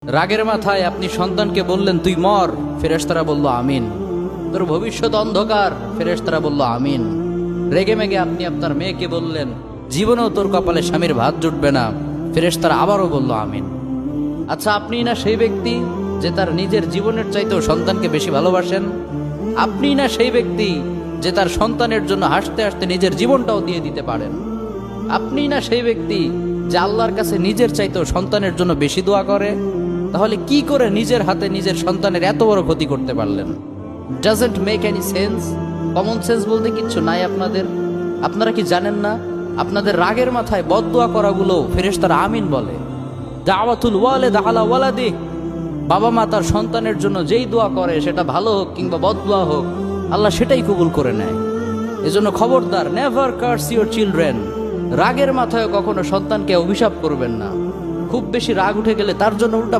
রাগের মাথায় আপনি সন্তানকে বললেন তুই মর, ফেরেশতারা বলল আমিন। তোর ভবিষ্যৎ অন্ধকার, ফেরেশতারা বলল আমিন। রেগে মেগে আপনি আপনার মেয়েকে বললেন জীবনেও তোর কপালে স্বামীর ভাত জুটবে না, ফেরেশতারা আবারও বলল আমিন। আচ্ছা, আপনি না সেই ব্যক্তি যে তার নিজের জীবনের চাইতেও সন্তানকে বেশি ভালোবাসেন? আপনি না সেই ব্যক্তি যে তার সন্তানের জন্য হাসতে হাসতে নিজের জীবনটাও দিয়ে দিতে পারেন? আপনি না সেই ব্যক্তি যে আল্লাহর কাছে নিজের চাইতেও সন্তানের জন্য বেশি দোয়া করে? তাহলে কি করে নিজের হাতে নিজের সন্তানের এত বড় ক্ষতি করতে পারলেন? Doesn't make any sense. Common sense বলতে কিচ্ছু নাই আপনাদের। আপনারা কি জানেন না আপনাদের রাগের মাথায় বদদোয়া করাগুলো ফেরেশতারা আমিন বলে? দাওয়াতুল ওয়ালিদ আলা ওয়ালাদি, বাবা মা তার সন্তানের জন্য যেই দোয়া করে সেটা ভালো হোক কিংবা বদদোয়া হোক, আল্লাহ সেটাই কবুল করে নেয়। এজন্য খবরদার, নেভার কার্স ইউর চিলড্রেন। রাগের মাথায় কখনো সন্তানকে অভিশাপ করবেন না। খুব বেশি রাগ উঠে গেলে তার জন্য উল্টা